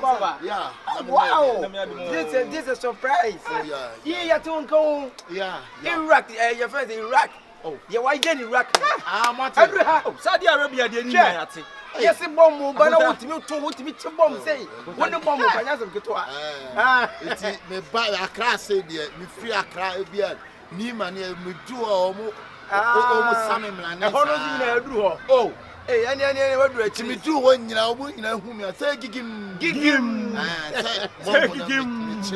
Papa. Yeah. Wow. This is a surprise. Yeah. Yeah, to go. Yeah. Iraq, your friend Iraq. Oh, yeah, why get Iraq? Saudi Arabia, the United. Yes, a bomb, but I want me to bomb say. When the bomb was It's me buy a class, say, me free a cry, Niman, me do almost Sammy Man. Oh, hey, any what do me do when you know whom you say, gig him.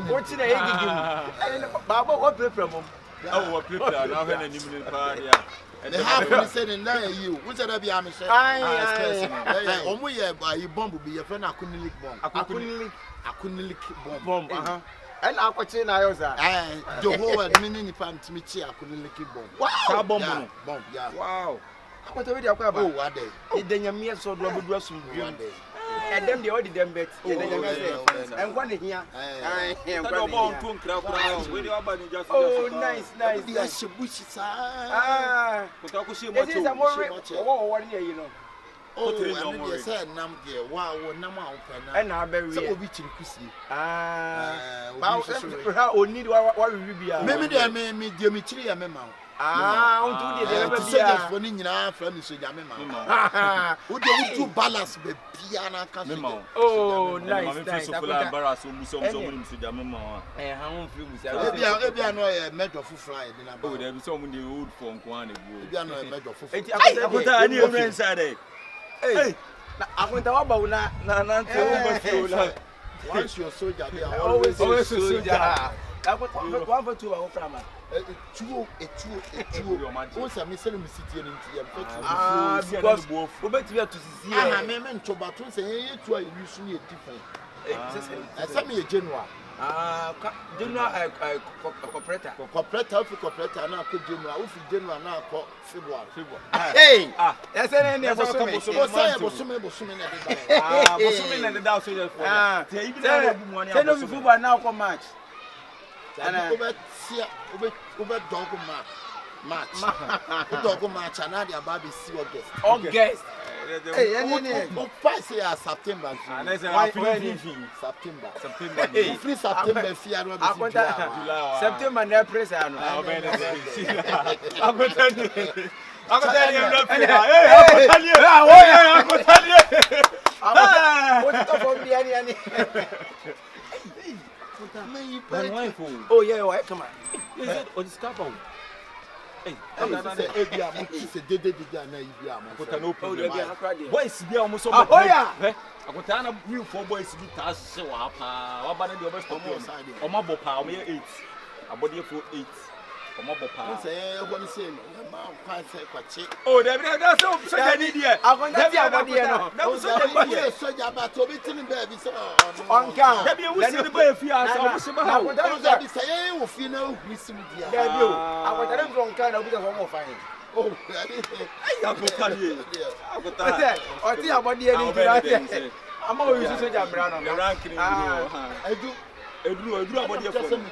What's in a gig? Baba, what paper? Oh, what paper? Now, any and the half of said in there, you, which are the Amish? I only by you bomb will be a friend. I couldn't lick bomb. I couldn't lick bomb. And I was saying, I was the whole minute fan to me, I couldn't lick bomb. Wow, bomb, yeah. Wow. I was already about what day. Then your mere so double dress one day. And then they already them bet. And one here. Oh, nice. Yes, bushy. Ah, but I could see what is a more 1 year, you know. Oh, I said, Nam, wow, Nama, and I very reaching Chrissy. Ah, how need what will be? Maybe they may me, Dimitri, a memo. Ah, do the for Nina from Mr. Yamema. Would you do balance the piano? Oh, nice. Embarrass Mr. Yamema. And how maybe I know a metal for fly. Oh, there is so many wood from Kwan. Maybe I know a metal for fly. I put a new friend Saturday. Hey, I went about now. Once you're soldier, they are always a soldier. I got 1 for 2 hours from two. Once I'm missing city and because we bet you to see. I meant to but once a two are usually different. Send me a general. General cooperator now could general if general now call February. Hey, that's any of us. Now for match. And over dog match another baby see August. Hey, and September. September near press. Oh, yeah, come on. Is it or the scaffold? Hey, boys, be almost over. Oh, yeah. I got an real 4 boys to do tasks. So, what about the other side? Or my bopa, 8. A body for 8. Or my bopa. Oh, that's so I need here. I want to have a dear. That was so about to be telling baby. On count. Have you seen the boy if you are so much? That is a if you know, Miss Media. I want to run kind of home fine. Oh, I will tell you. I think about the I'm always a soldier, Brown on the ranking. I do. I drew about your phone.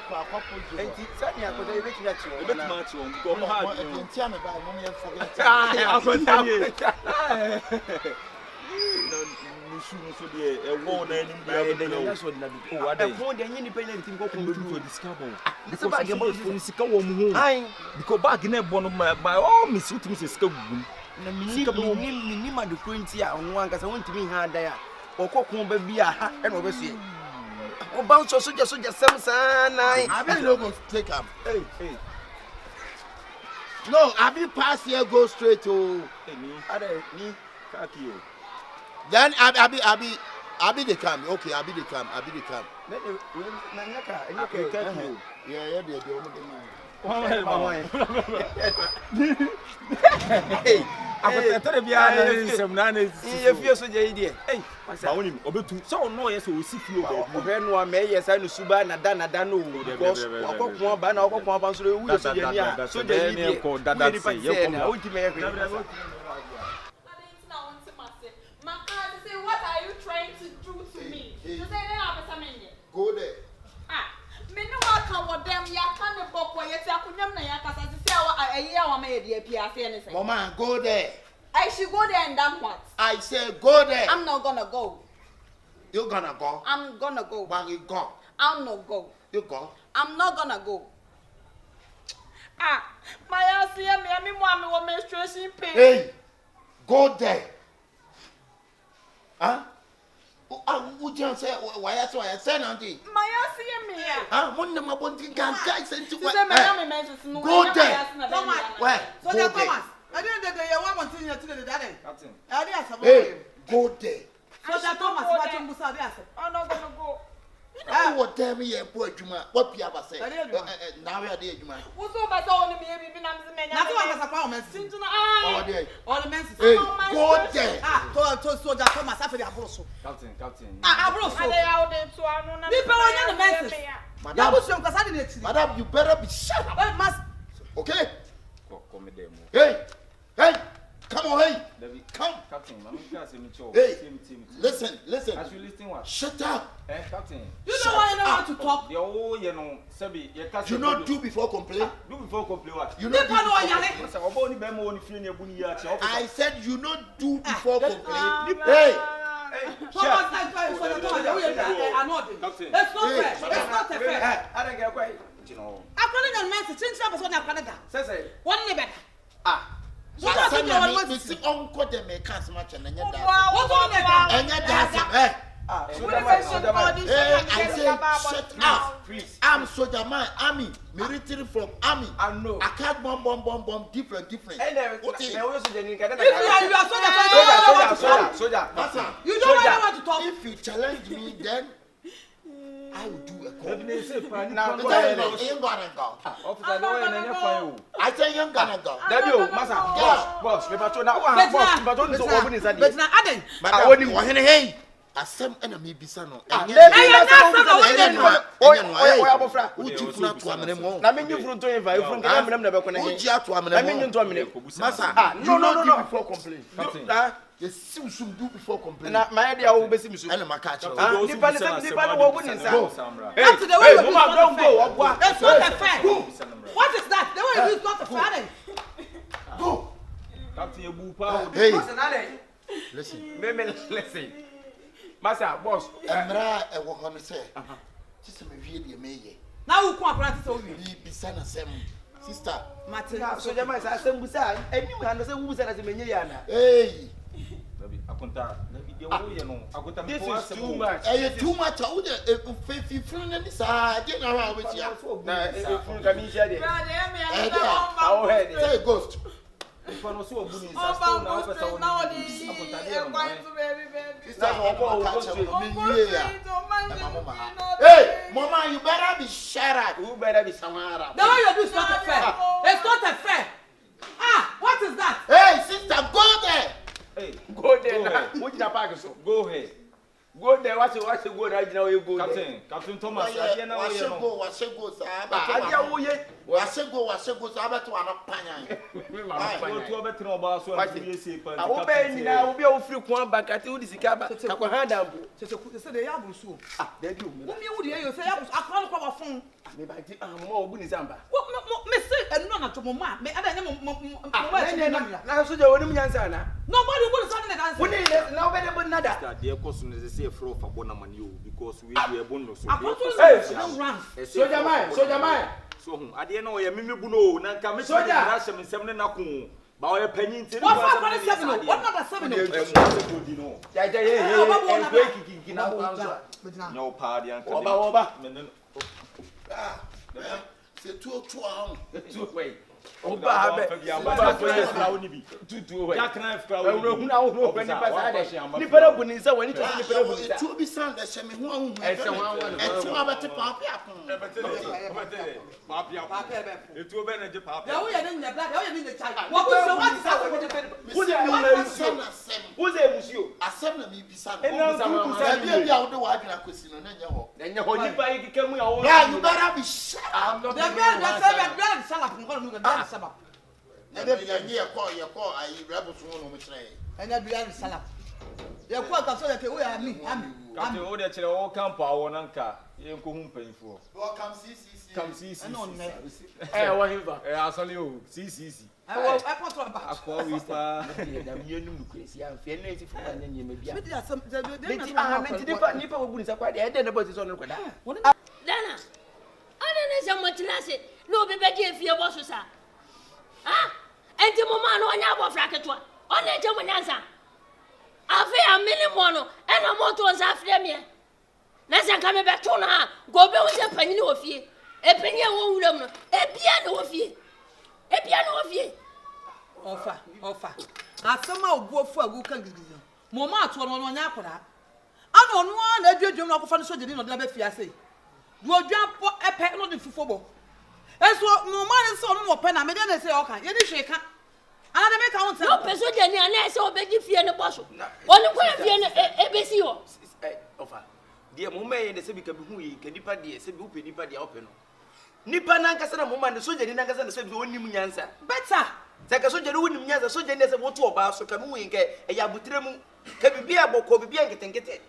And he said, I could have written that you a bit much on. Go hard and tell me about when you forget. I will tell you. A war then that's what I want an independent thing to discover. It's about the because back in a one of my all Miss Mrs. Scoboo. Nima the Quincy on one because I want to be hard there. Or cock won't be a hat and oversee. Oh, bounce or soldier, some son. I really don't take up. Hey. No, I be past here, go straight to me. Then I be the cam. Okay, I be the cam. Yeah, hey, I thought be some nannies. If you're so idiot. Hey, so no, yes, we see you. When one may, yes, I know Suban and Dano, because one banner of one so they called that. What are you trying to do to me? You say they have something. Go there. Me no welcome with them. Ya can't book where you say I couldn't na ya kasa say a year or maybe a PRC. Mama, go there. I should go there and done what? I say go there. I'm not gonna go. You gonna go? I'm gonna go. But you go. I'll not go. You go. I'm not gonna go. My ass here, me mommy was menstruation pain. Hey, go there. Huh? Would you say why I say nothing? My ass here, me. Huh? One of my body can guys into Go there. Where? So there, Thomas. I didn't get the one thing to the daddy. Hey, go there. So there, Thomas, watching Busa. I'm not gonna go. What tell me a poor Juma? What Piaba say? Now we are there, Juma. What's over so me? Nothing was a problem. All day. All the men. Hey, go there. To Soldier Thomas after the Abroso. Captain. Abroso. They out there to I People are the men. Madam, you better be shut up. Okay? Hey, come on, hey. Come. Captain, Hey, listen. As you listen what? Shut up. Captain. You know why I don't want to talk? The whole, Sebi, You not do before complain. Do before complain what? You not do before I said you not do before complain. Hey. Thomas, it's not fair. It's not fair. I don't get quite. You know. I'm calling your message. Since I was on a Canada. Say. One neighbor. What are you doing? This is uncle the makers much and then you dance. What's on the And you dancing, eh? I say, shut up. Please. I'm soldier man, army, military from army. I know. I can't bomb, different. What is it? Soldier. You don't want to talk. If you challenge me, then I will do a call. Now, you ain't gonna go. I say you ain't gonna go. Boss, Hey, asem enemy bisa no. You should do before complaining. Na my idea will be sim so. And my catch. Nipa no wo win nsa. Hey, don't go. That's not fair. What is that? The way you use not fair. Go. Captain Ebu pa. Hey. Listen. Massa boss. Emra e wo hono say. Sisi me wie de meye. Now who come practice so we. Bi bisa na sem. Sister. Martin. So jama say asem busa. Eni mu na say wu busa na say menye ya na. Hey. Akunta. De wo ye no. Akunta me for This is too much. Too much. Wo de fefi fun na ni sa. De na wa we tia. Na fun ka mi tia de. Say ghost. If I no so obu ni Oh, sa so na o pesa woni. Hey, mama, you better be shut up. You better be somewhere. The way you do is not fair. It's not fair. What is that? Hey, sister, go there. Hey, go there now. What na park so? Go ahead. Go there. What you go right now? You go. Captain Thomas. Go, go, sir. Go, sir. About to an opinion. Go to a better about so. I will pay you now. Will be all free one bank at you. This is Kaba. Hand up. They say they have so. They do. Who you say I can't call a phone. Maybe I more good Zamba. What me say and none to mama. Me I now so you wouldn't answer. Nobody would have done that. We need nobody but nada. Dear cousin is a for Bonam you because we are bonus. Soldier man. So I didn't know a mimibuno, Nanka, Soldier, Russian, and 7 and a coon. But a penny. What number 7? No party and c'est tout way. Oba Oba and then you call I rebel from and then we salad. You quite so that we are me. I'm all camp. I want to you paying for. Welcome, see. Come see. What him for? I'll tell you. See. I want to about. I call you for. You know crazy. I'm feeling for my name. Maybe. Maybe there's some. Nipa who is a quite the other boys on the corner. Dana, I don't know so much less. No, baby, if you was, sir. Ah, and the woman on your bracket one. On the German answer. I fear a million mono and a motor was after me. Let's come back to her. Go back with a penny of you. A penny of woman, a piano of you. A piano of you. Offer. I somehow go for a good country. Mama to one yapora. I don't want a judge of a soldier in the Fiasse. You are jump a pet on the football. That's what no man is so more pen. I made them say, okay, you didn't shake her. Another make out no person, and I saw Betty Fear in the bush. One of them, ABC. Offer. Dear Mumma, the Civic Who can Nipa, the Cibu Nipa, the open. Nipa Nankasa, Mumma, the soldier in Nankasa, the same one answer. Better. Take a soldier who wouldn't answer, soldier as a water about so can we get a Yabutremu, can be a boko, be a get and get it.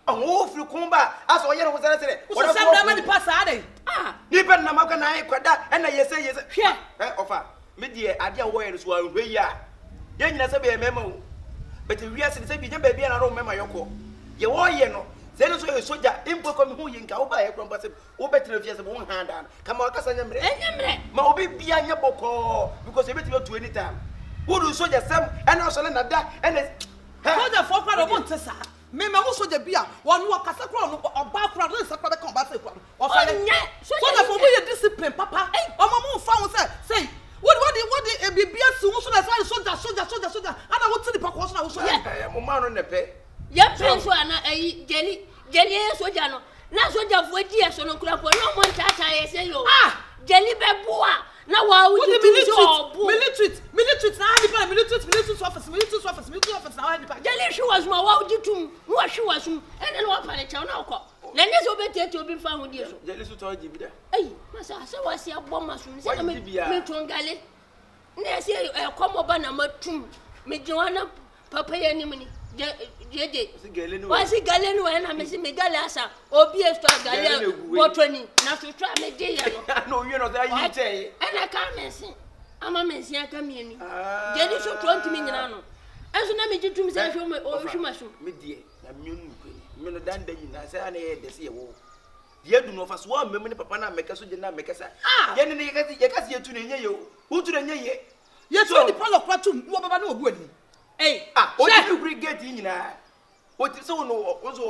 Oh, if you come back, as all you was answering. What the pass are they? Ah, Nipa Namakana, Quada, and I say, yes, here, offer. Media, I dear warriors who are where you are. Young as a memo. But if we are saying, baby, and I don't remember your call. You are, you know. Then also a soldier, Impo who you can buy a compass, or better if you have one hand down. Come on, Cassan, Moby be a boko, because you better go to any time. Who do soldier Sam and also another and the folk of Montesa? Mema also the beer, one who has a crown or background is a proper combat. Or so for me, discipline, Papa. Or Mamma found say. What the BBS so that's why soldier, and I want to the precaution. I was a man on the pay. Yes, a jelly, soldier. Now, soldier for years on a crap, no one touch. I say, ah, jelly beboa. Now, why would you be military, jelly, she was my wow, you too. What she was, and then what panic now. Then there's over to be found with you. Jelly told you, hey, Master, so I see a bomb machine. Say, me to Galley. Next year, a combo banner, me Joanna, Papa, and Nimini. Was it Galen when I'm missing Megalasa or be a star Galen? What training? Not to try me, dear. No, you know that you say. And I can't miss it. I'm a messy community. Jelly so 20 minutes. As an image to me, or she must be dear. I'm done the say I the sea. You do not first one women, Papa, make us make us. Ah, then you can see you to you. Who to the ye? Yes, only part of what to no good. Hey, what do you bring get in? What is so no? What you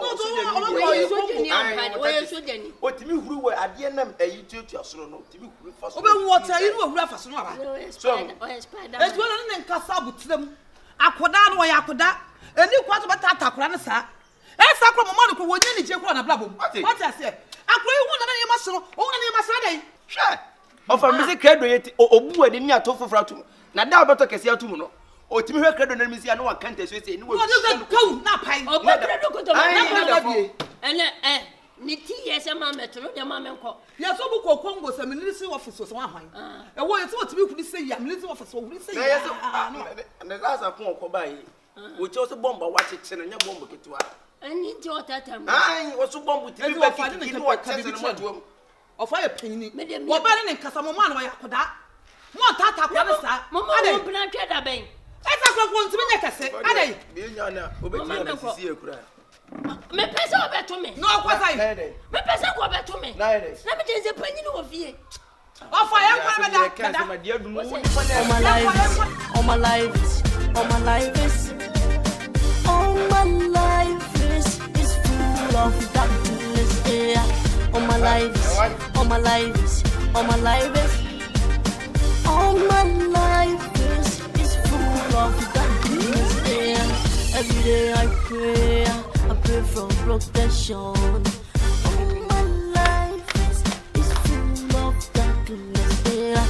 were at the end of a YouTube astronaut? What are you reference? So, that's one and Cassabu to them. Aquadan or Yakuda, and you quite about Tata Cranasa. As Sacramento Monaco would any joke on a blabble. What I said, I play one of your muscle, only my Sunday. Sure. Of a music credit or boo didn't yet offer fratum. Now, about a Cassia Tumuno. O timi hwe kredo na misi anu akante so ese ni wo go na pai o kredo ko to na ene ni ti yes ma meto no de ma menko ya so bu ko kongo se ministry office so ahwan e wo yete otimi kudi se ya ministry office wo kudi se ya na lasa ko ko bai wo che so bomba wa cheche na nya bomba ketua ani ti otata mu ai wo so bomba ti ba ki ni wo cheche na moto ofa ye panini wo ba ne nkasa mo ma na ya koda mo tata kwa na sa mo mo plan twa da ben esa kwa ko ntimi nya kase adai bi nya na obeti ya sisi ekura me pesa obeto me no kwa sai me pesa ko obeto me na me tenze panyi no ofie ofa ya kwa me da all my life is full of darkness, yeah. All my life is full of darkness, yeah. Every day I pray for protection. All my life is full of darkness, yeah.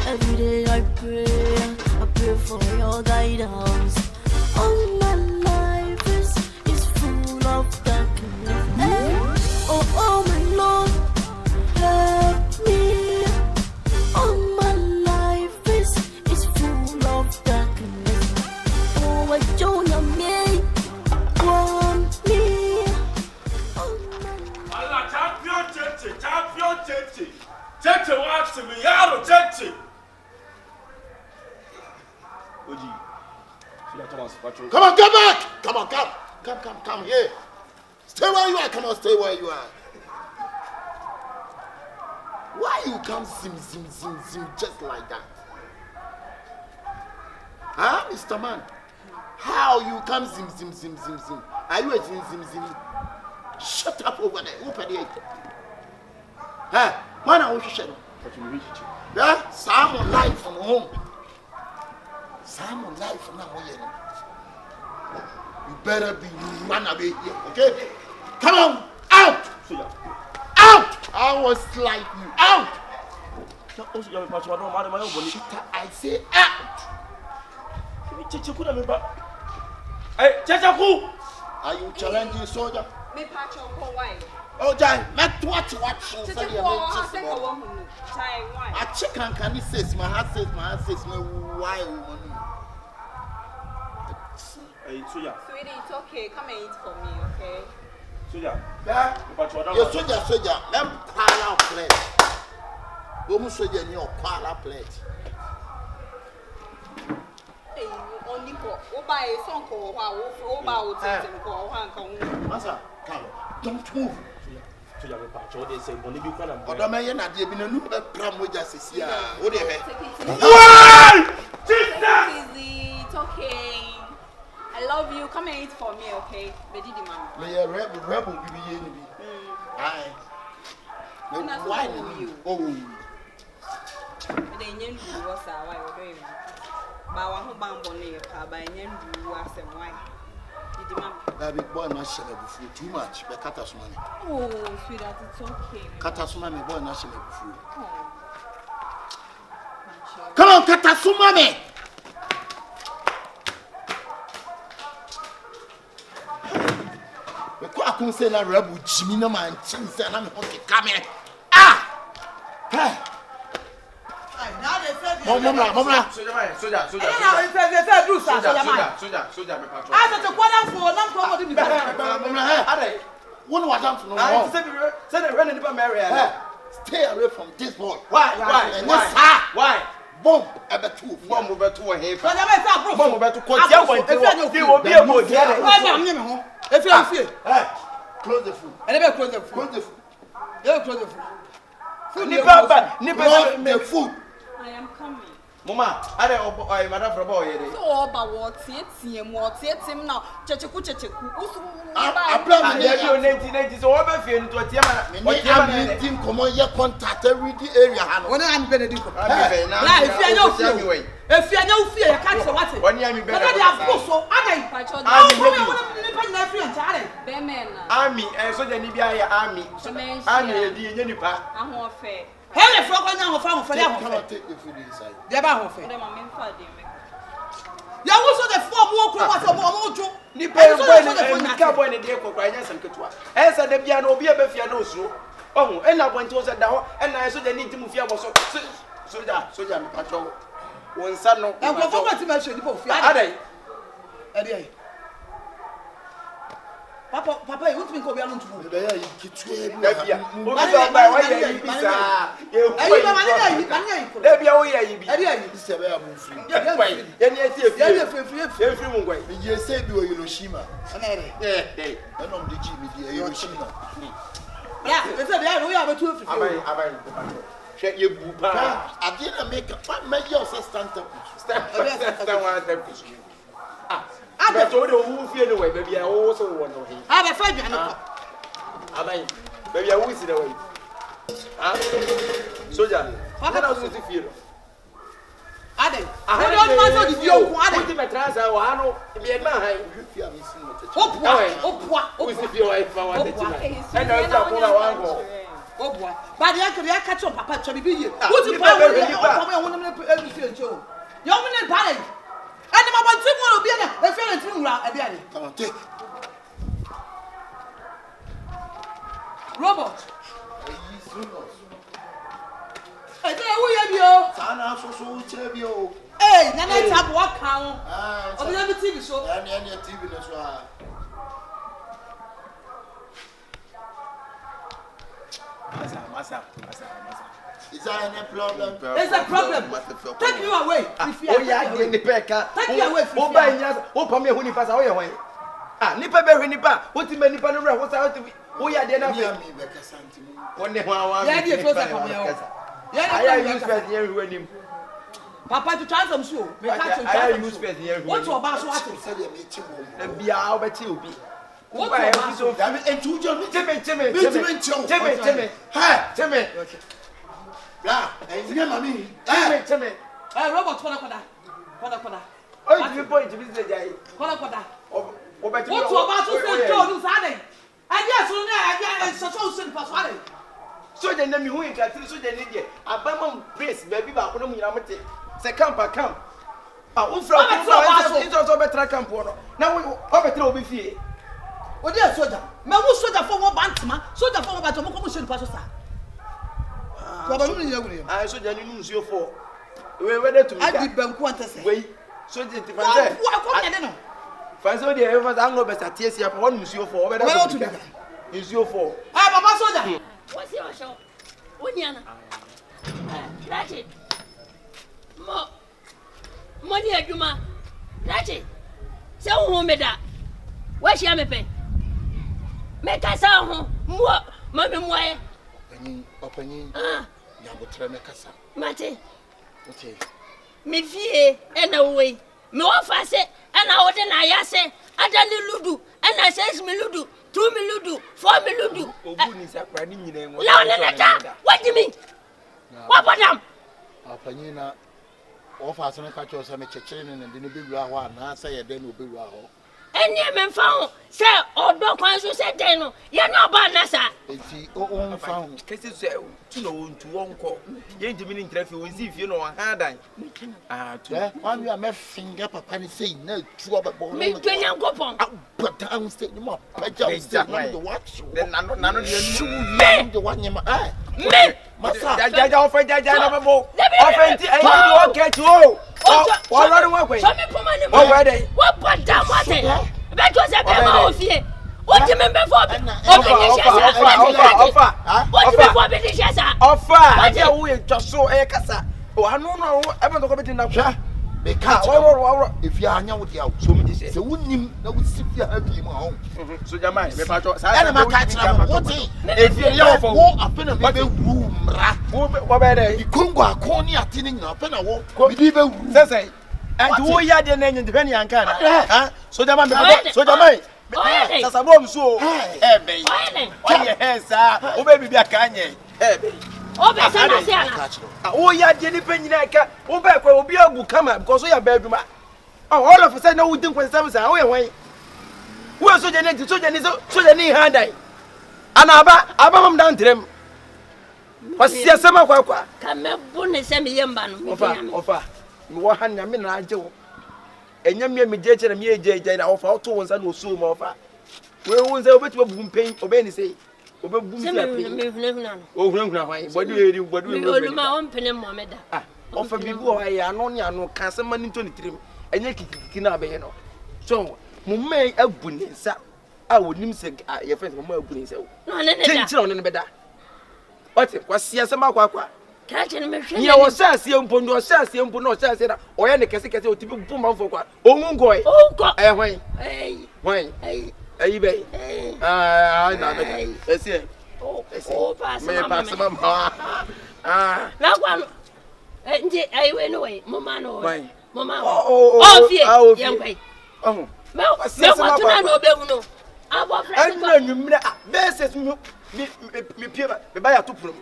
Every day I pray for your guidance. All my life is full of darkness, yeah. Oh my Lord, help me. All my life is full of darkness. Oh, I don't want me. Allah, champion, Maximum Yaro Jetty. Oji. Come on, come back! Come here. Stay where you are. Come on, stay where you are. Why you come zim just like that? Huh, Mr. Man? How you come zim? Are you a zim? Shut up over there. Open the gate. Huh? Man, I want to shut up. Yeah? Salmon life from home. Salmon life from now. You better be run away here, okay? Come on, out! Out! I was like you. Out! I say out! Hey, Chachaku! Are you challenging soldier? Me patch on why? Oh, Jai, let what you watch. I check and can he says my heart says me why woman. Hey, Suya. Sweetie, it's okay. Come and eat for me, okay? Suya. Yeah? You soldier, let me call out plate. Woman soldier, you call out plate. Hey, only for buy a song for Master, come. Don't move. Suya, me patch all this. Only be kind of. But the man, you're not even a new pram with us. What do you mean? It's okay. I love you. Come and eat for me, okay? Baby, the mama. Me a rebel be here. Aye. Why you? Oh. But then you was why we're doing. But I want to bamboo near car by you was some wine. Did the mama? That big boy not share before too much. But cut us money. Oh, sweetheart, it's okay. Cut us money, boy not share before. Come on, cut us money. I couldn't say that rebel Jimmy no man chance and I'm going to come here. Ah! Mama. Suja. Stay away from this boy. Why? Bomb ever two. Bomb over to a half. Bomb over to quote. They will be able to get if you fear. Close the food. And never close the food. Close the food. They'll close the food. Close the food. I am coming. Mama, I don't madam from boy. So about what's it now? Checheku. I plan to 1980, so I'm feeling to a team. Come on, your contact every area. When I'm Benedict. If you know fear, I can't say what it. One year, you better have so Army, and so then you be army. I'm more fair. Hey, frog on your farm for them. Cannot take the food inside. They're about fair. Them I'm for them. You also the 4 walk was a mojo. Cowboy in the air for Ryan and Katua. As at the piano, be a befiano so. Oh, and I went to us at down, and I saw the need to move your so that patrol. One son of and what forgot to mention the both. Papa, you want me to go beyond to move? I told you who feel the way, baby. I also want to hear. Have a friend. Baby, I will see the way. Soldier, what can I do to feel? I don't want to be your one. I think I transfer. I know. Be a man. Who is the fear if I want to? And I don't want to go. Oh boy, but I catch up, Papa, to be here. What's the power? Young man, parent. And my one thing will be a fair thing at the end. Come on, take. Robert. I say, who are you? Sana so you. Hey, Nana, tap what count? Oh, the other TV show. And any TV as well. Massa. Is there any problem? There's a problem. Take you away. Oh yeah, the Nipeka. Take you away. Oh by yes. Oh come here when you pass away. Ah, Nipa be nipa. What you nipa no what's out to be? Oh yeah, then Me Beka Santimu. One day one. Yeah, the first come here. I use first here when him. Papa to try some show. Me catch you. I use first here. What to about so what? Say the meeting. And be out bet you be. What to about so? Damn it, and two John, Timmy. Hey, Timmy. blah, and you mammy. Timmy. Robert, koda. Oh, you point to be the guy. Koda. Oh, What to about to say Joe do Sunday? And yes, so simple as so the name who can so the need Abamon praise baby back on Yamate. Say camp. Ah, it's also better camp. Now we over be fee. Oh, dear soldier. Me who soldier for one bantama, soldier for one bantama, come should pass us. I so the news you for. We were to I did Ben Quantas. Wait, so the What? Fancy the ever angle best at TSC for one monsieur for over to is your for. Ah, Papa soldier. What's your show? Wunyana. Ratchet. Money aduma. Ratchet. Say who me da. Where's your me? Make us out. Mo, mommy moye. Opening. Yabutre me kasa. Mate. Okay. Me fie and away. Me wafa se and I would na ya se. Adani ludu and I says me ludu. 2 me ludu, 4 me ludu. No, what do you mean? What about them? Opening offer some catch or some chicken and then be one. I say, then will be raw. And you men found, sir, or dog ones who said, then you're not bad, Nasa. It's the own found Cases to know to one call. You ain't meaning traffic with if you know a hard eye. one you are my finger, Papa, and say no trouble. Me train and go on. But downstairs, you must the watch. Then none of you the one you might. Me, Jaja offer Jaja Bobo. I get you. What are you way? Already. What but damn what it? That was a demo of you. What do you remember for? Offer. I tell you, just so a cassa. Oh, I don't know. I'm not going to know. Because if you are now with you, so many say, so wouldn't you see you have him home? So, your mind, if you're for a pen of baby room, what better? You couldn't go a corny at tinning up and I won't believe it. Say, and who you had the name in the penny and can, so the man, so the mind. That's a bomb so, eh, baby. On your hands, sir. Oh, baby, be a canyon. Oh, yeah, Jenny Penny, oh, back will be a book come up because we are bedroom. Oh, all of a sudden, we think when some are away. Who are so Jenny, so Jenny hand I. And Abam down to them. What's your summer? Come up, bonnet, send me yamban. Offer. You want hand, I mean, I do. And you me judge and me, JJ, offer 2 ones and will soon offer. We won't say over to a boom pain, obey, say. Oh, what do you do? My own penny, Mohammed. Ah, offer me go, I am only no cancer money 23, and you can have a no. So, Mummy, a bunny, sir. I would name say, your friends were more bunny, so. No, no, better. What was here some aqua? Catching me, you was sassy and pond or sassy and pond or sassy, or any cassette to boom out for what? Oh, go, oh, God, why? Hey, baby. I know. Let's see. Oh, pass me, pass him. Ah, now one. I went away, Mamma. Mamma. Oh, young way. Oh, no, no, I know. This is me, buy a 2 room.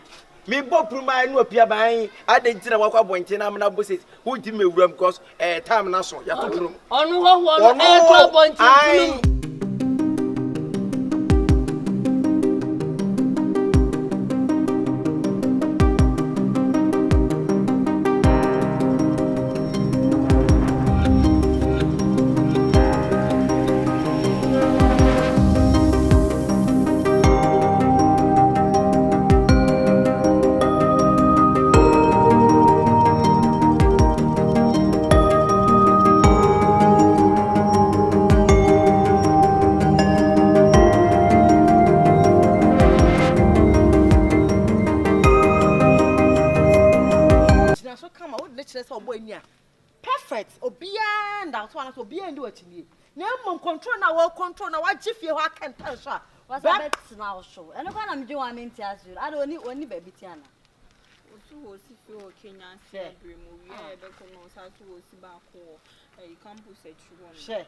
Me bought from my new appear buying. I didn't walk up when I'm not busy. Who did me room because time and so. On one, na so kama wo de kire se obo ani a perfect obia nda so ana so obia ndi wachinie na mom control na wo control na wa gifie ho akenta so a was a bit now show and when I'm doing one into as I don't need baby tiana otu si fi o Kenya se dream we e be ko no sa so o si ba ko e campus e chuo no she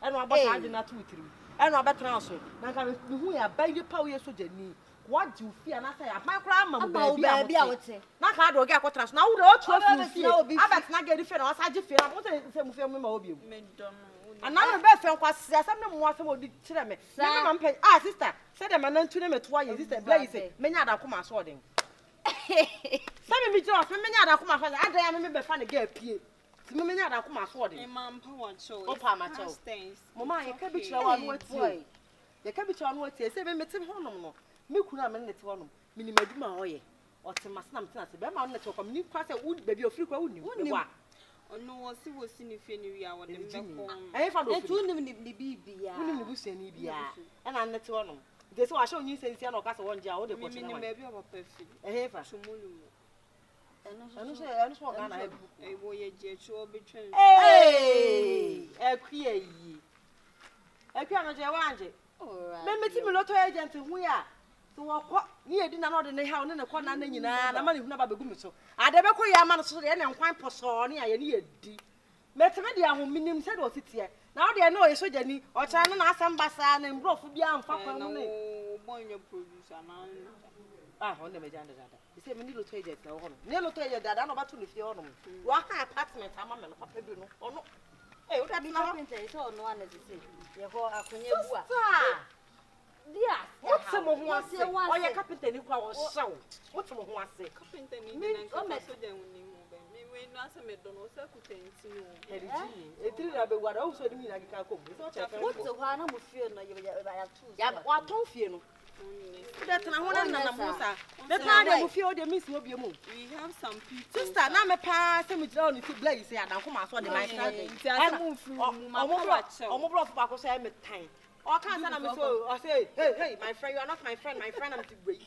eno abata ade na to witiri eno abetran so na ka me hu ya ba yi pa we so jani what do you fear na say apan kra am baby a wote na ka do ge akotra so na wo do otu afi abet na ge di fe na wasa gi fe na mo se mu fe mu ma obi me don another be fe nkwa asem ne mo asem odi kire me me ma mpe sister say dem na ntu ne meto aye sister blay say menya ada koma so odin say me jira me menya ada koma so adan ya me be fa ne ga apie ti me menya ada koma so odin e ma mpa wa cho o pa ma cho mama ye ka bi kira wa no atie ye ka bi kira no atie say me meti honom no me kunu am ne te honom mini maduma hoye o te masna mtena se be ma no ne te ko mini kwa say wo baby ofiri kwa wo ni wa ono wosi ni fe ni wi a wo de mbeko eh fa do etu ni bibia uni ni busia ni bia e na nete wono de se wa sha onyi sensia na o ka se wonja o de ko tina wa mi baby o papa fi eh fa chumulu eno so ga na e wo ye je chu obetwen ekwie yi ekwie no je wanje me meti mi lotto agent hu ya so wo ko ni edi na no de ne ha ne ko na na nyina na ma ne hu na ba begu mi so ade be ko ya ma no so de ne nkwan poso ne aye ne edi meti me de ahu minim se de o titie na o de na o ye soja ni o cha no na asam basa na mbrofo bia amfa kwa mu ne o bonyo producer na on de me janda dada ise me ni lotto agent na wo no ne lotto agent dada na ba to ne fie ono wo ha apartment ama me no papa bi no ono o da bi na pinta so no ana se ye ho akonye bua dia what's mo ho ase o ye carpenter ni kwa wo shaw what's mo ho ase carpenter ni na so de uni mu be me no ase me do no se kutenti no eriji etiri na be wada o so de mi na kika ko so cha what's ho ana mo fie no ya tu ya wa ton fie no de tena ho na mo sa de tena de mo fie o de miss mo bie mu we have some people sister na me pa se mi jira oni ti blay se adan ko ma so de my friend mo bro fa ko say me time o kan say na me so o say hey my friend you are not my friend I'm to break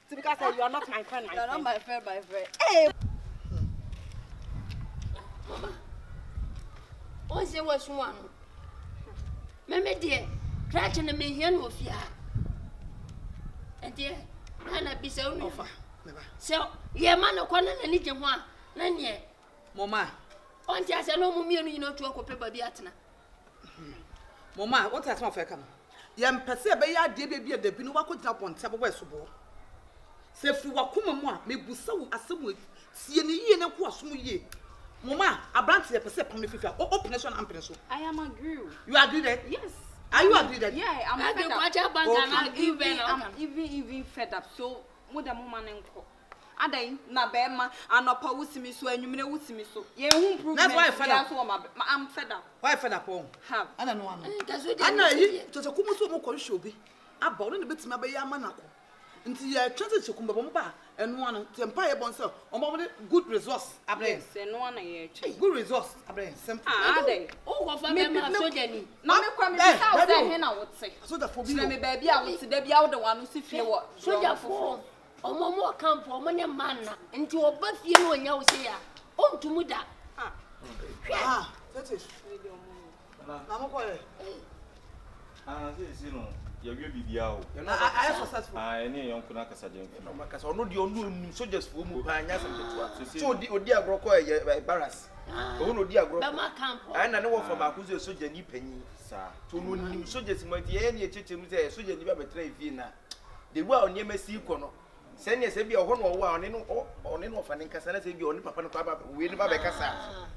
to because say you are not my friend you are not my friend hey on say was one me dear crack na me hia no fia and dear na bi se unu ofa me ba so ye ma no kwa na ni je ho a na ne mama on ti ase no mu mienu nyina otu akope ba bi atena mama what at ma fa ka no ye mpese be ya de be da bi no wa ko gina ponte bo so bo se fi wa koma mu a me busa wo asemu tie ne yie na ko asom yie mama abranti ye pese pam fifia open so na ampene so I am agree you agree that yes are you agree that yeah I'm I fed up even fed up so mo da mo man nko adan na be ma anopa wusimi so anwumene wusimi so ye hu improvement that's why I fed up so I'm fed up why fed up on have ana no ano kaso ana yi to se kumu so mo ko hwe obi aba ono ne betima be ya manako nti ya twese che kumba mo ba eno ano tempa ye bon se omo mo good resource abre se no ana ye twa good resource abre simple adan o ko fa me ma soja ni na me kwa me bisa o se he na wote so da for na me ba bia wote da bia wo de wanu si fie wo soja fo omo mo camp omo ne manna nti oba fie no nya wo se ya o ntumu da that is na mo ko say no ya wie bibia o I successful ene yonko na kasa jem no makasa ono de ono soldiers fo mu pa anya sam tetua so odi agro ko e barras ono odi agro ba ma camp na ne wo fa ba ku so soldier ni panyi sa to no nim soldiers mo tie ye ne cheche mu say soldier ni ba betra fie na de wa onye masi ko no se ne se bia ho no wo a one no fa ne kasa na se bia oni papa no kwa ba we ni ba be kasa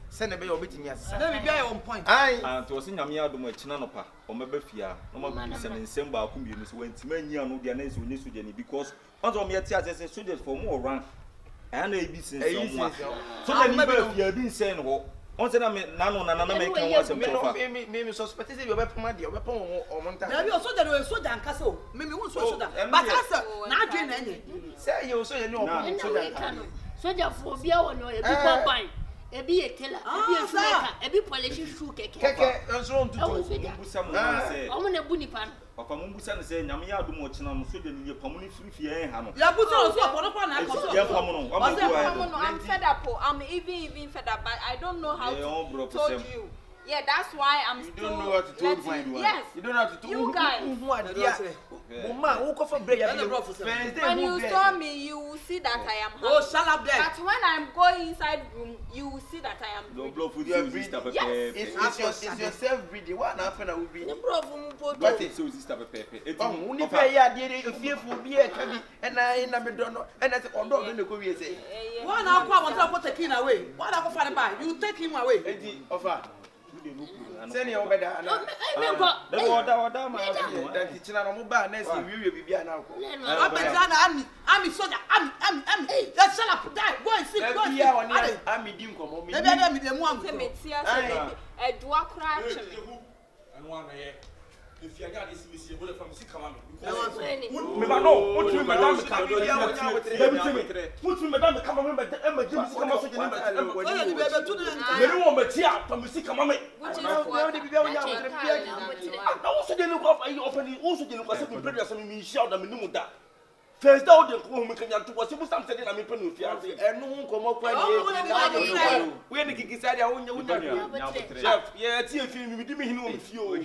se ne be yo betimi asesa na bibia ye on point to se nyame adom akina no pa o meba fia no ma bi se ne nsem ba ku mienu so wantima nyia no dia na se onye soja ni because once o me tia se soldiers for more run and e bi since so that ni ba fia bi nsen no once na me nanu na me kan wa se tofa me suspect say you be pama dia o be pon o monta na bi o soja no soja ankasa o me hu soja but asa na adwen na enye say you soja ni o pon soja fo bia wo no e bi bomban e bi etela e bi efumeka e bi polish shoe keke keke enso on tutu busa mo se omo na bu nipa Papa mumbusa ne say nyame ya adom o chena no so de ne pamuni frifie ha no. Ya busa so akono kwa na akoso. Ya pam no. I'm fed up. I'm even fed up, but I don't know how to told you. Yeah, that's why I'm still. You don't know what to tell me. Yes. You don't know how to. You guys. When you saw me, you will see that I am happy. Oh, shut up there. But when I'm going inside room, you will see that I am. No blow food you sister pepe. It's yourself breathing. What happened I will be. What is so sister pepe? Only pay ya dear fearful be a cabby and I never don't know. And that's all dog in the Korea say. One hour I want to take him away. One hour find by. You take him away. Offer. Send you over there. The teacher on mobile next we will be an uncle. I'm soldier. I'm. Let's shut up. Die. Go and sit. Go and sit. I'm medium come. Maybe I don't need one. A dwarf crash. And one if you got this miss, you will from sick command. Me ba no, what you madam come. Put me madam come on me Jim come on so you know. Me no want me tia from sick come on me. Which is what Also they look up I open also they look as if me previous me shout that me no da. First down the home me can to was you stand saying na me penu fia. And no come up when we the kiki side chef, yeah, tia film me di me hinu fio.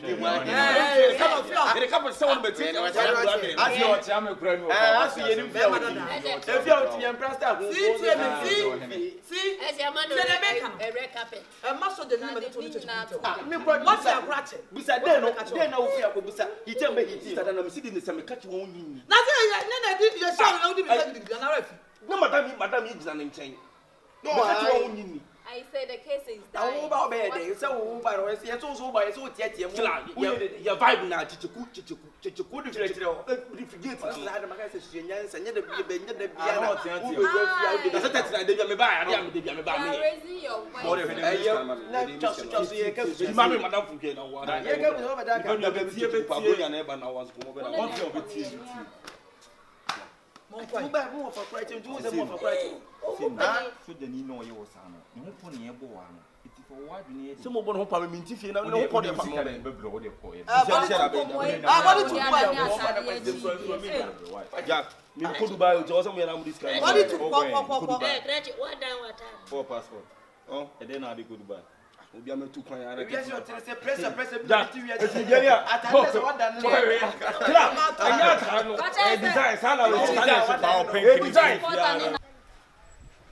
Come on someone be tia. As you watch am kura no. As you nim fia. If you out you pastor go. See, as your man a red carpet. A master the name of the Me brought what's your gratch? Bisa den no fia ko bisa. He tell me he that na me see the me catch one yin. Na you shout now, no, madam, you didn't change. No, I say the case is that. I about bed, so by the way, it's also by so yet your vibe now, Chichu, forget more for writing, do the more for writing. So the Nino, you was on. You put in a boy. It's for what you need. Some of them probably mean if you know what you're talking about. Jack, you could buy it also when I'm this guy. What 4 passport. Oh, and then I'll be good buy. Obi am too quiet. Yes, you press.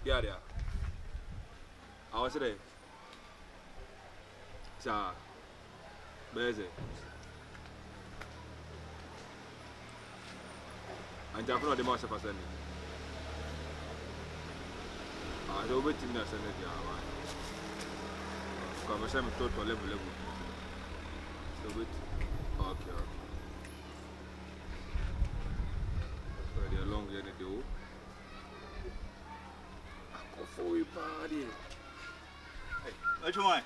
Yeah. I was there. Sir. Busy. And Japan the master person. I don't wait in the Senate. Conversation total level. So wait. Okay. So the long journey do. I go for a party. Ashaiman.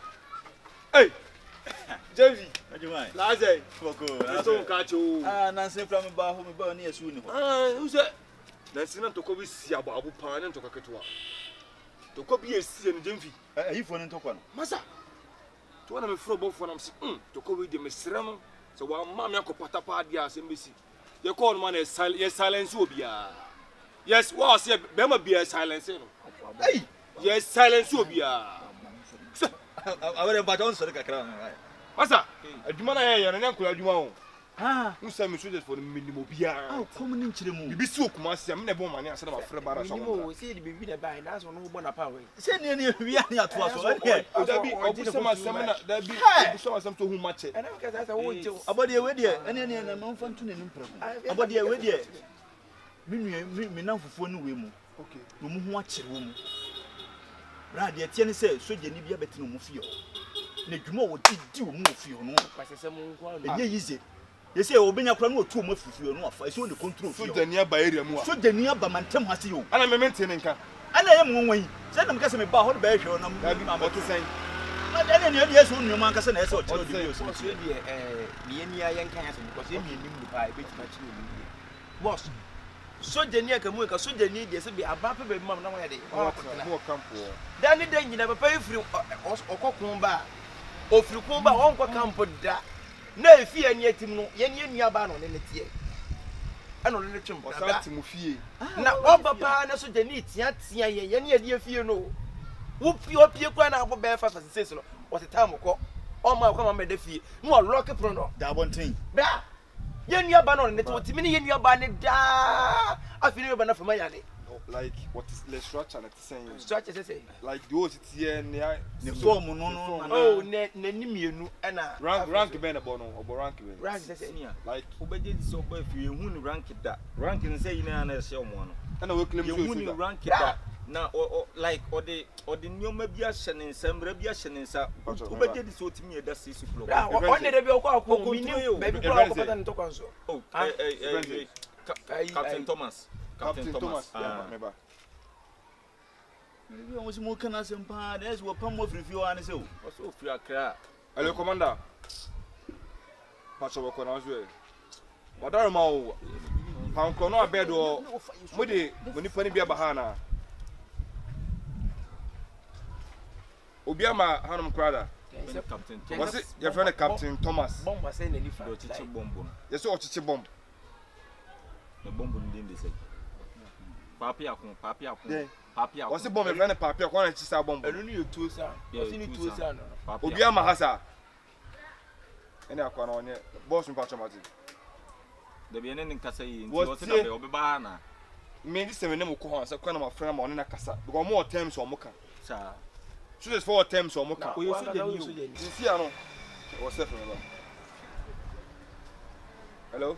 Hey. Javi. Ashaiman. Laze. Boko. So catch you. Nancy from ba home ba near soon. Who's that? Nancy to go see about Abu Pan and to Kakatwa. To go be a sea and Jimmy. If one to one. Massa. To one of my floor for them, to go with the Messram. So while Mamma Copata Dias embassy, your call man is silence will be. Yes, was a Bema be a silence. Hey, yes, silence will be. I would have but also the crown. Massa, a Jumana and an uncle Jumon. Ah, who sent me for the minimum beer. Oh, come in to the moon. Be so commercial, I'm never money. I said about Frebara. We see the baby that buy, that's on no one power. Send you we are near to us. There be some there be some to whom much. And I guess I want to about the way there, and any amount from to about the way there. Me now for phone women. Okay, no more watch a woman. Brad, the Tian says, so you need to be a better no feel. Negumo would do more feel, no, by easy. They say, Obey a crown or 2 months for you, no, I saw the control. So the nearby area more. So the nearby man, Tim has you. And I'm maintaining her. And I am one way. Send them guessing about the bear, and I'm about to say. But then yes, who you man can answer to you. So it's really a young cancer because you mean you buy a bit much. Boss. So the near can work, so the need yes be a bumper with Mamma. More come for. Then you never pay for or Cocumba or Frucumba, Uncle Campo. na efi ani atim no ye ne nua ba no ne tie ano ne twem o sa timu fie na oba pa na so je ne tia ye ne ade fie no wo pie kwa na abo be fa sese no wo teta mko o ma kwa ma de fie no lock pro no da bonten bra ye nua ba no ne te otimi ne ye nua ba ne da afi ne ba na fama yale like what is the structure that is saying structure say like those it here ne form no oh ne nimienu na rank be na bono obo rank be rank say like obeje di so ba fi ehun ni rank da rank ni say ina na ehye omo no na we claim so ehun ni rank da na like odi nyoma bi ahye ne nsambra bi ahye ne nsa obeje di so otimi e da 6 o'clock on ne be okwa mini baby kwa kwa pata nto kwanso oh Captain Thomas remember maybe almost more can as empa there's what pam of review and so so free akra hello commander pacho ko na so wadaro ma o pan ko no abed o mo ni pani bia ba ha na obi ama hanum krada Captain was it your friend Captain Thomas bomb was saying any do chichi bomb yes o chichi bomb the bomb ndin dey say papi akun was it bomb your friend papi akun na chichi bomb enu ni yotuo sa was ni tuo sa no obi ama hasa ene akwa na onye boss mpa chomati de bi ene nkasa yi nti o se da be obeba na me di seme ne mo ko ho asa kwa na ma friend ma one na kasa because more terms o mo ka sa so this for terms o mo ka o yesu de ni si ano o se friend ba hello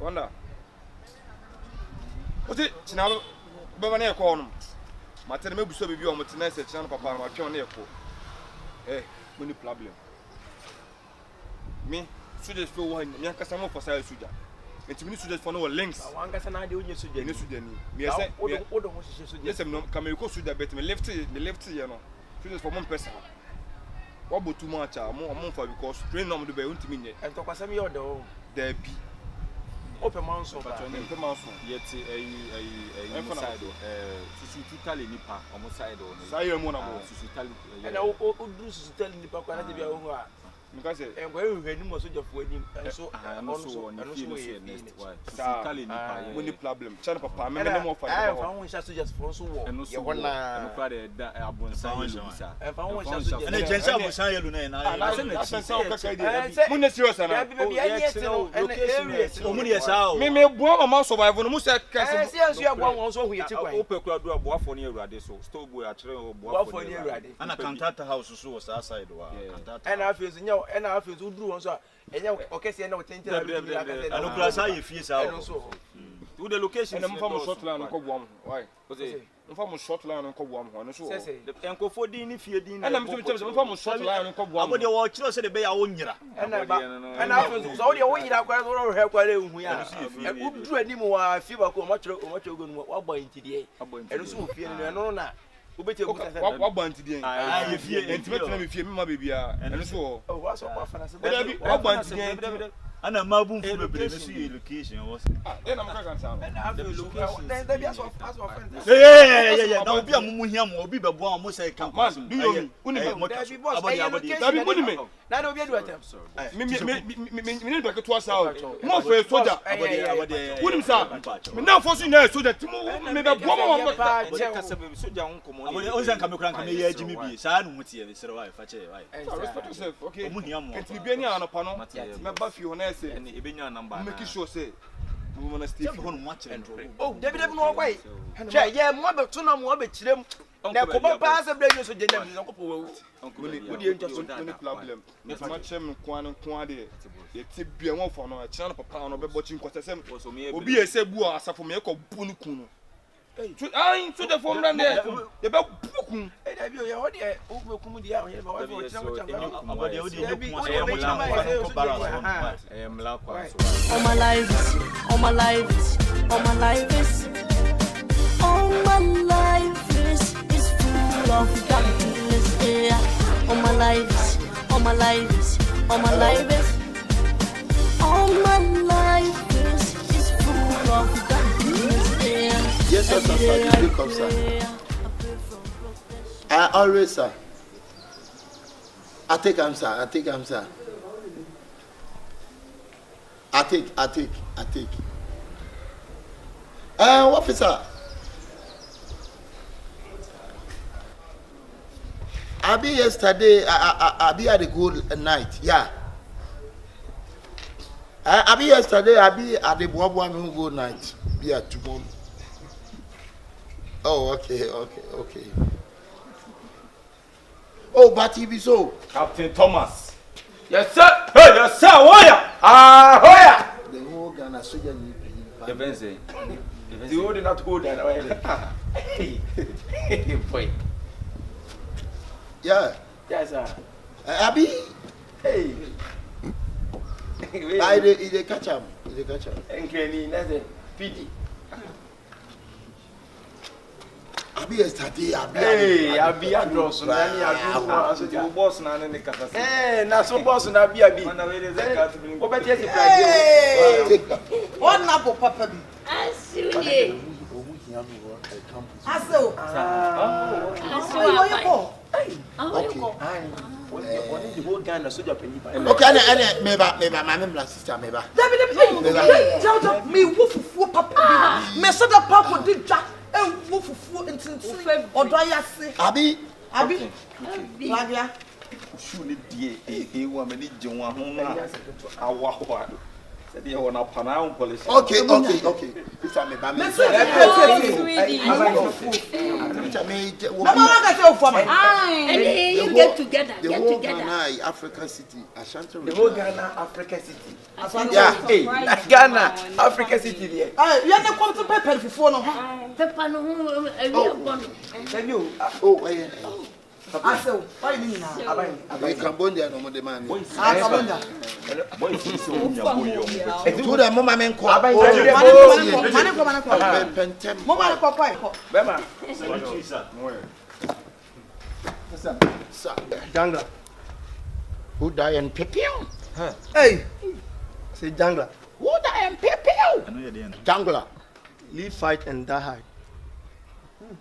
wanda oti chinalo baba na ekọ onu matere me buso bibi o mo tina se chinalo papa ma twa na ekọ money problem me suja feel one me akasa mo for sale suja entimi suja for no links wan kasa na de onye suja ni suja ni me say odo ho hihye suja yes me come ko suja bet me left here no suja for one person what bo too much mo for because train no mo do be untimi nye ento kwasam ye odo there be open manso ba open manso yeti ayi side susu tutale nipa omo side o no sai mo na mo susu tali na o dru susu tali nipa kwa na de bia o ho a nka se engwa ehwani mo soja fo ani enso onso next one susu tali nipa mo ni problem chana papa me mo fa fa ho sha soja fo so wo ye wona eno kwa de abonsan yelo bisa fa ho sha soja ene jensa abonsan yelo na na se o kaka ide mo ne serious na bia ye te no ene o mu ne sa o me bua mama survive no mu se kase se enso ya bua won so hu ye ti kwan o pe kura do aboafo ne awurade so store boy akyere aboafo ne awurade ana cantata house so was outside wa cantata ena afezu nya ena afezu uduru won so enya okese na otenti na bi la kase ano kura sa ye fie sa eno so to the location ena mfa mo short line ko buam why mfa mo short line ko buam ho no so enkofo din ni fie din ena mfa mo short line ko buam abode wo kiro se de be ya wo nyira ena afezu so wo nyira kwa so ro hwe kwa le hu ya uduru anim wa fie ba ko mo chiro gonu wa gba intidie eno so fie no eno na ubeti obuta sa wa bantidie ye fie entime tena me fie me ma bebia eno so o wa so kwa fana se wa bantidie ana mabu mfu bebre me so ye location wo na maka kan sa no location da bia so friend na obi amumu hia mo obi bebo a mo say camp man do you uni da bi buni me na obi adu atam me ne beke to asa o mo for soja abode uni sa me na for so na soja timo me be bo mo mo pa kasa be soja nkomo abode o san kam kran kam ye agimi bi sa no mutie be sere wa fa che wa respect yourself okay omu hia mo enti bi ani anopa no me ba fi ho na ese ene ebenya number na make sure say we wanna stay se ho no mo akere oh David no kwai che ye mo be to na mo be kirem na ko ba pa se bre so je na mi ko po wo we dey just no problem me ma chem nko de ye ti bia won fo no china papa no be bochi nko se obi e se bu asafo me ko bu nu kun no ai to the form ran there ye be bu kun e da bi o ye ho de o be kum dia o ye ba wa fo chira mo chamba abode o de ku so mo chamba ko bara so mla kwa so all my life is all my life is all my life is full of darkness, yeah. All my life is all my life is all my life is full of darkness, yeah. Yes, sir, sir. Wake up, sir. I always, sir. I think I'm, sir. I take. Officer. I be yesterday. I be at a good night. Yeah. I be yesterday. I be at the Bobo good night. Be at tomorrow. Oh, okay. Oh, but he be so. Captain Thomas. Yes, sir. Hey, yes, sir. Where? Where? The whole Ghana soldier need to be. The old not good. Hey, boy. Yeah. Yes, sir. Abi. Hey. They catch him. And Kenny, that's a pity. Abi yesterday. Hey, Abi address. Nani address. You boss na ne kasa. Eh, na so boss na Abi. Mana we dey zakat. Obeti esi praise. What na go papa bi? Asuni. Aso. Okay. What is the whole Ghana soldier penny? Okay, and meba, my member sister meba. Me wufufu papa bi. Me so da papa di dwa. E wufufu ntintin. Odo ayase. Abi. Flavia. Shoe ni die wa me ni je wa ho na awa ho a. Said you want to pan polish. Okay. Sister meba me. You get together. The whole Ghana African city, Ashanti. The whole Ghana African city. Yeah, hey, Ghana African city there. You na come to pepper fufu no ho. Pepper no ho e bon. Tell you. Aso, why you na? We Cambodia no more demand. Cambodia. Boy, so you To the mama men call. Mama ko ko. Bema. Sir. Jangla. Who die and pepew? Hey. Say Jangla. Who die and pepew? Jangler. Live, fight and die hard.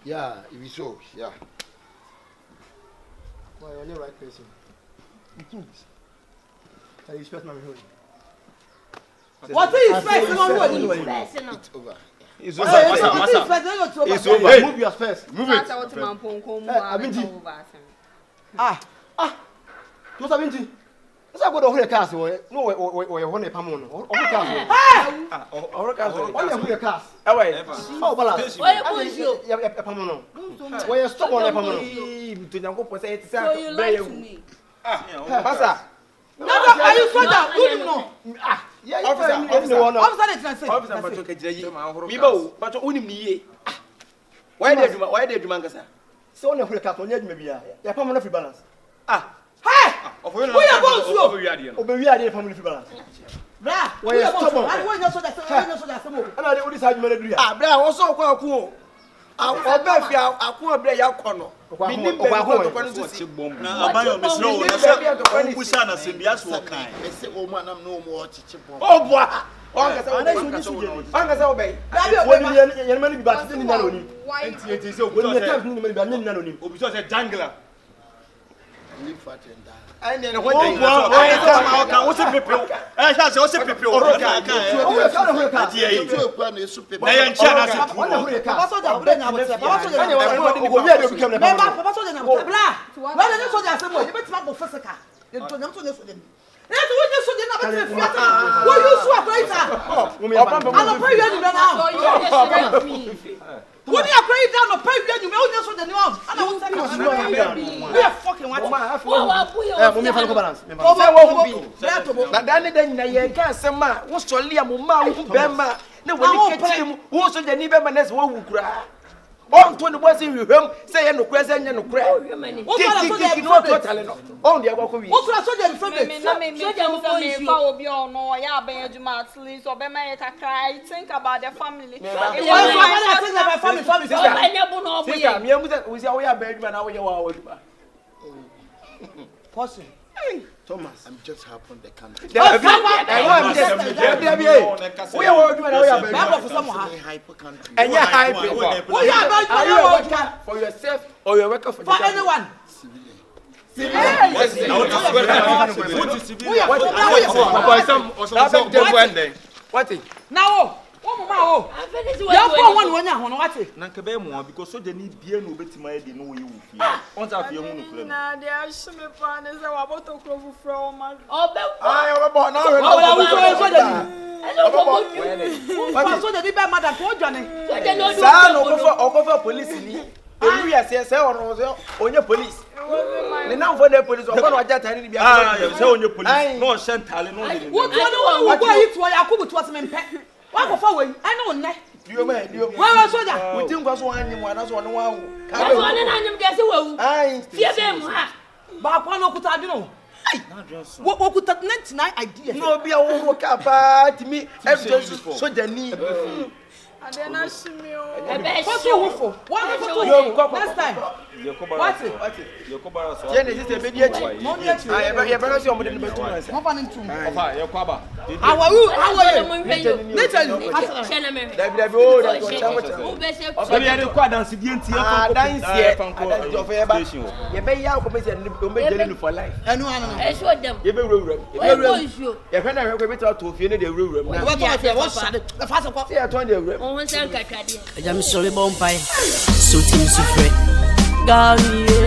Yeah, it is so. Yeah. Why you're the right person. I respect my home. What is first no It's over. It's over. It's over. Move your first. Move it. What's Abinti? Let's go to the castle. No, or your honey pamono. Or castle. Or your castle. Oh, balance. Pamono. Where you stop on a pamono. To Yanko say it's so you lie to me. Passa. No, are you so that? You know. Yeah, officer, but only me. Why did you manga? So, no, we can't only maybe. You're permanent free balance. Hey! Who you going to? Obey family free balance. Bra, why you stubborn? I want you so that. And I only side melody. Bra, also quite cool. I'll bet you are cool, break your corner. And then what can what's a people? I shall say, what's a people? What do you pray down or pray when you know so the new house? I don't think we are fucking what? Balance. Then you can't say, what's to Liam, Bema, no one can him, who's on the Nibeman's who cry. On 20 was in him, say no question and no cry. Only I walk with you. What was so from me? Follow beyond no, I bear you much least or Bema cry. Think about the family. Thomas, I'm just helping the country. For yourself or your worker for anyone. What? Now, oh, mama, oh, one when you want to Nankabemo, because so the need beer no better my idea no you will feel. On top of your moon. Nah, there are some partners that are about to go from us. Oh, I am about now. so the bad mother for Johnny. Over police. We are saying, on your police. The now for the police, or what I tell you, on your police. No, Chantal, no. What do you want to Yakubu to us men pet? What for? I know, ne? You may, well, soldier. We think was one, as one. That's one and I'm guessing. I fear them. But one of I don't know. What could that 99 idea? No, be a woke up to me. So the need. And then I see me. What's your for? What next time? What's it? Jenny is a video. I have never seen somebody in the bedroom. How are you? How are you? I'm sorry, Bompire. So, Tim Sufre. Gary.